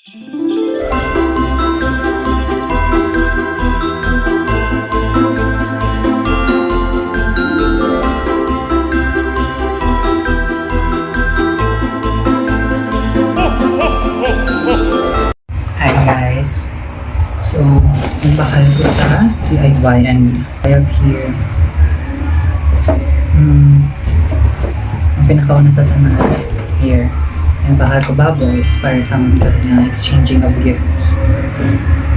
Hi guys, so nagbakal ko sa DIY and I have here ang pinakauna sa tanan here. Nagbakal ko bubbles para sa mga na exchanging of gifts.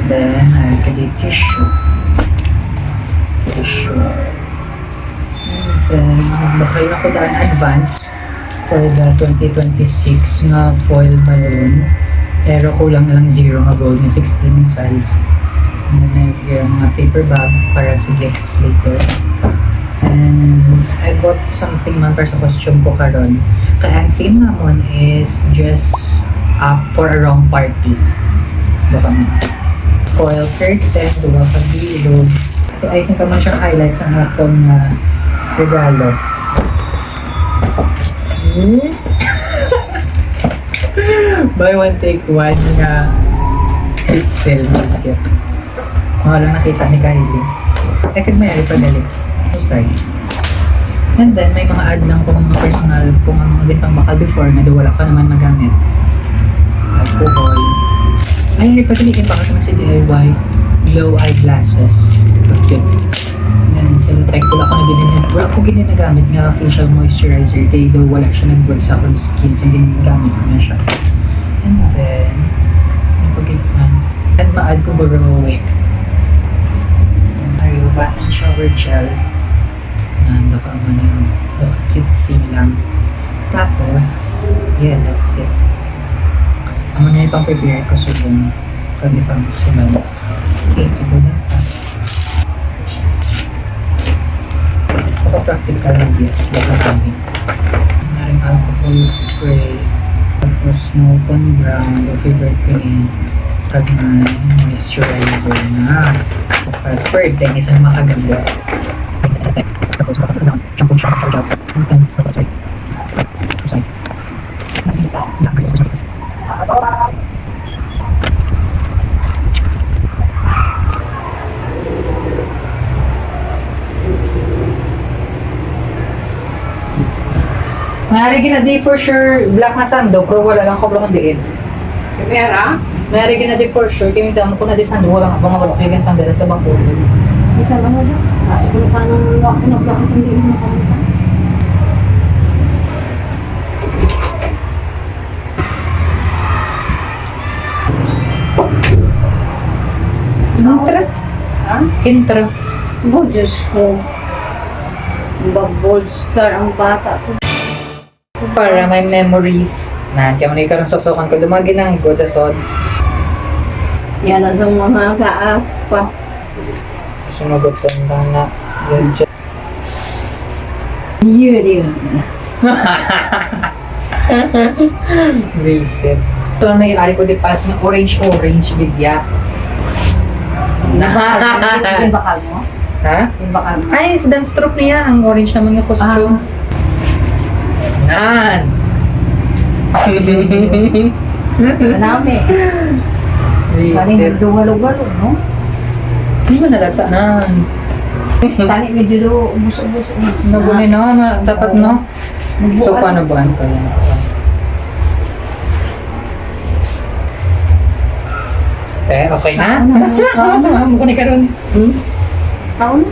Then I have a tissue. And then nagbakal na ko daan advance for the 2026 nga foil balloon. Pero kulang na lang 0 nga gold na 16 na size. And then I have here mga paper bag para sa gifts later. And I bought something man para sa costume ko karon. Kaya ang theme namon is just up for a wrong party. Doon kami. Foil curtain, duwa ka bilog. I think naman siyang highlights ang akong regalo. Buy one take one nga pixel music. Wala nakita ni Kylie. Kag may pa dali. Usay. And then may mga add lang kung mga personal kung mga din pang bakal before na wala ka naman magamit. Alcohol. Ay, ipagalitin pa kasi si DIY glow eyeglasses. Cute. And select ko lang ako na ginagamit. Wala ko ginagamit nga facial moisturizer kaya daw wala siya nag-work sa akong skin so ginagamit ko na siya. And then napagigman. And ma-add ko Boroway. Mario Bath and Shower Gel. Nando ka mo na yun. Cutesy lang. Tapos, yeah, that's it. Ang mga ipang prepare ko sa kung kami pang suman. Okay, so good na pa. Practical na gift baka kami maring alcohol spray tapos molten brown the favorite ko yun pag may moisturizer na tapos per day isang makaganda tapos makapagandang shampoo charge out tapos sorry Mayari gina di for sure black na sando pero wala lang ko lang diin. Kamera? Mayari gina di for sure kaya damo ko na di sando wala mga wala kaya gantang dala sa bangko. Isa lang mo. Siguro pa nang wala ko na black hindi mo makita. Intro. Ha? Intro. Oh, Diyos ko. Bold star ang bata ko. Para may memories na kaya mo na ikaroon sok-sokan ko dumagi ng godasod. Yan ang mga kaapa. Sumagot ko na yun dyan. Yun. Reset. So ang nangyari ko di pass ng orange bigya. Yung bakal mo? Ha? Yung bakal mo? Ay, sa dance troupe niya, ang orange naman yung costume. Nan! Marami. Tali Reset. medyo walo-walo, no? Hindi mo nalata, Nan. Tali medyo ubus-ubus. Nabunin na, dapat no? So, paano ba? Ano pa yan? Okay na? Ano ko ni karon? Taon na.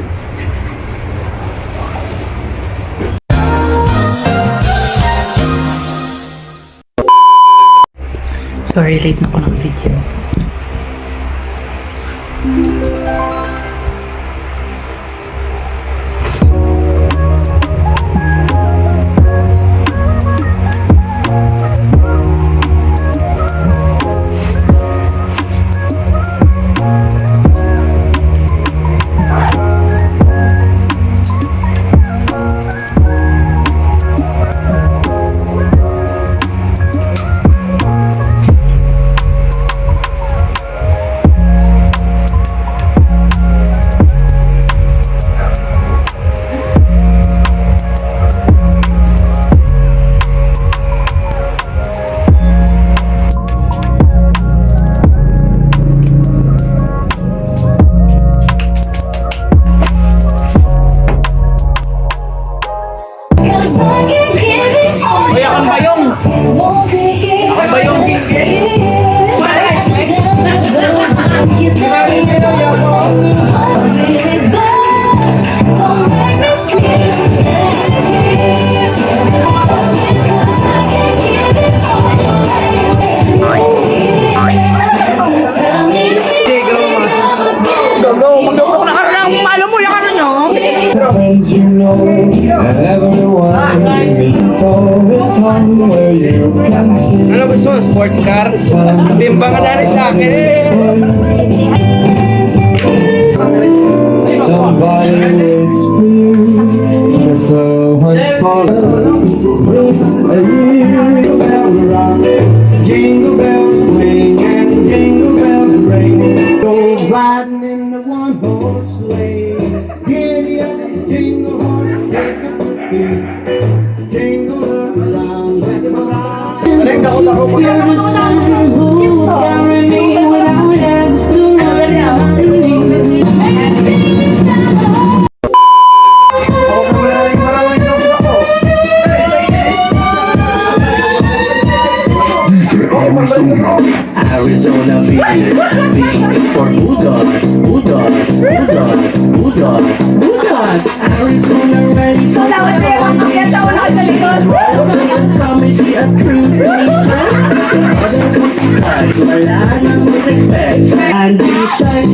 Sorry, late na ko ng video. sports car. Bimbang ka dali sa akin eh. Somebody waits for you. There's so much fun. With a jingle bell rock, jingle bells swing and jingle bells ring. Go riding in the one-horse sleigh. Giddy up, jingle horse, pick up the feet. Jingle around with the ride. You're the sun who carry me without legs to run on me. Arizona being for Bulldogs, Bulldogs, Bulldogs, Bulldogs, Bulldogs. Arizona ready for comedy at cruise nation. Other guys wala nang respect. Candy shark,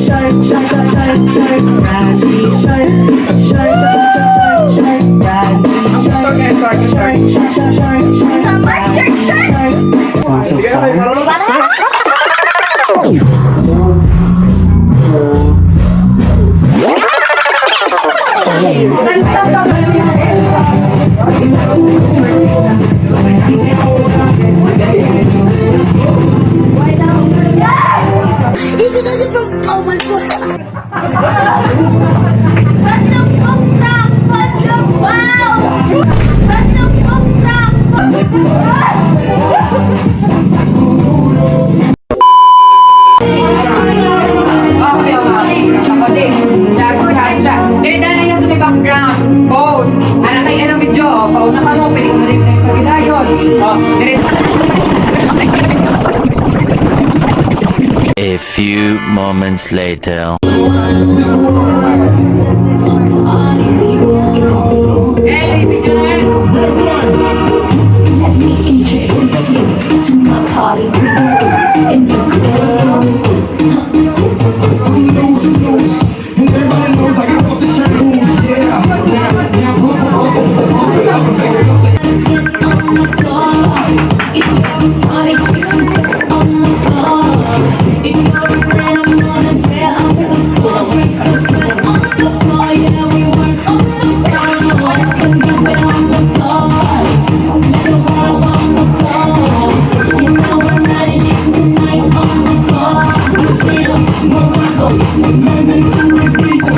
shark, shark, shark, shark, shark. Candy shark, shark, shark, shark, shark, shark. Candy shark, shark, shark, shark, shark, shark. Sounds so fun. If it doesn't from oh my god. That's the fuck sound, but the wow. That's the fuck sound, Ako din. Chat. Dali nga sa may background. Pose. Anak kayo ng video. Pauna ka mo. Pwede ko na rin na yung pagdayon. A few moments later. Let me introduce you to my party people in the club. Get on the floor. If you're a party people, get on the floor. If you're a man, I'm gonna tear up the floor. Let's get on the floor, yeah, we work on the floor. And drop it on the floor. Let the world on the floor. You know we're managing tonight on the floor. Brazil, Morocco, London to Greece.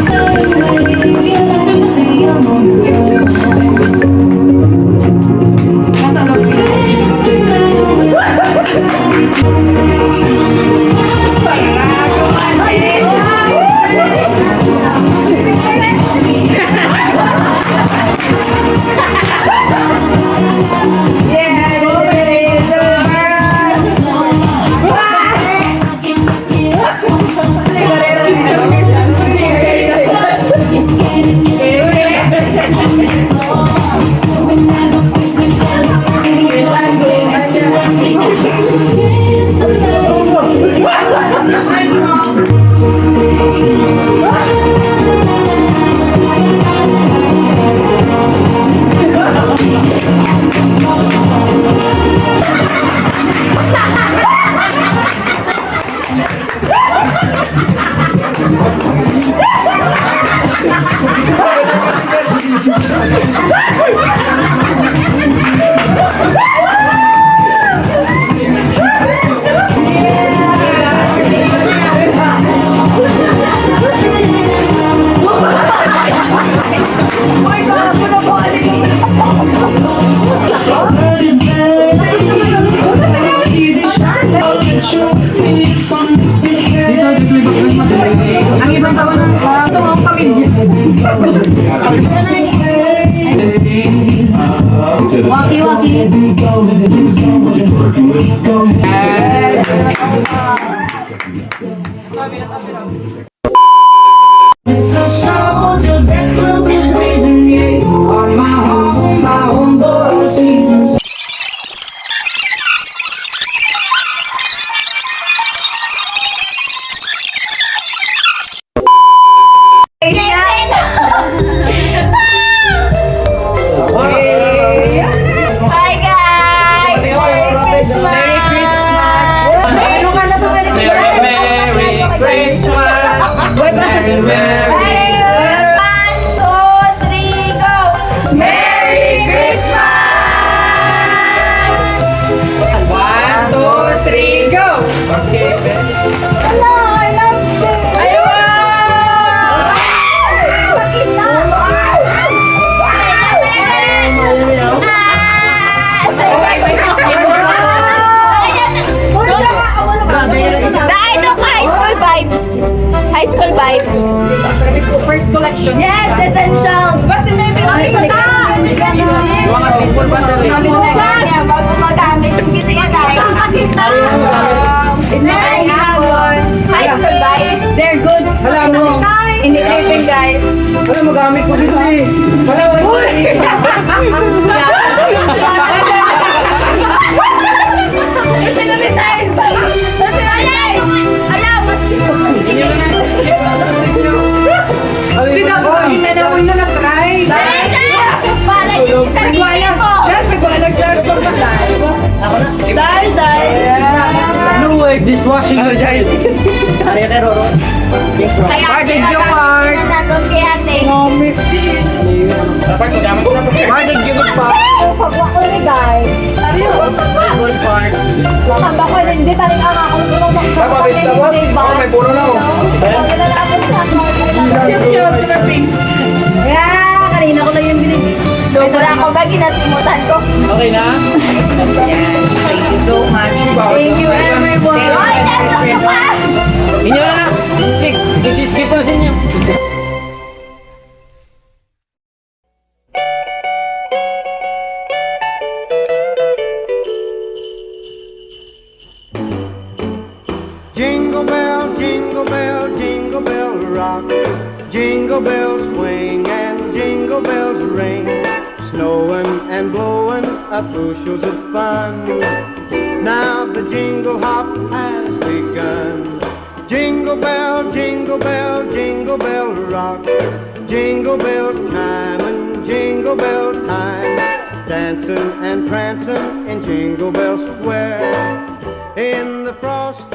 Yeah, I'm on the floor. Dance the and merry. One, two, three, go! Merry Christmas! 1, 2, 3, go! Okay, Hello, I love you! Pakita! Dahil ito ka, high school vibes. High school vibes. First collection. Yes, essentials. Kasi may Yung mga simple ba dali? bago magamit. Kita yan, guys. Pakita. High school vibes. They're good. In the tripping, guys. Wala, magamit ko dito eh. Wala, wala. Tinawin na na-try. Sagwalag. Sagwalag siya. Blue wave dishwashing detergent. Kaya Thank you, Mark. natutong kay ate. Dapat magamit ko na po. Mark, thank you, pa. Pagwa ko ni guys. Baseball park. Kamba ko hindi pa rin ang ako. Tama, vegetables? Oo, may puno na ako. Yeah, kanina ko lang yung binili. Ito na ako ba, ginasimutan ko. Okay na? Thank you so much. Thank you, everyone. Ay, nasa pa! Inyo na. Isi-skip ko na sa inyo. Jingle bell, jingle bell, jingle bell rock. Jingle bells swing and jingle bells ring. Snowing and blowing up bushels of fun. Now the jingle hop has begun. Jingle bell, jingle bell, jingle bell rock. Jingle bells chime and jingle bell time. Dancing and prancing in Jingle Bell Square. In the frosty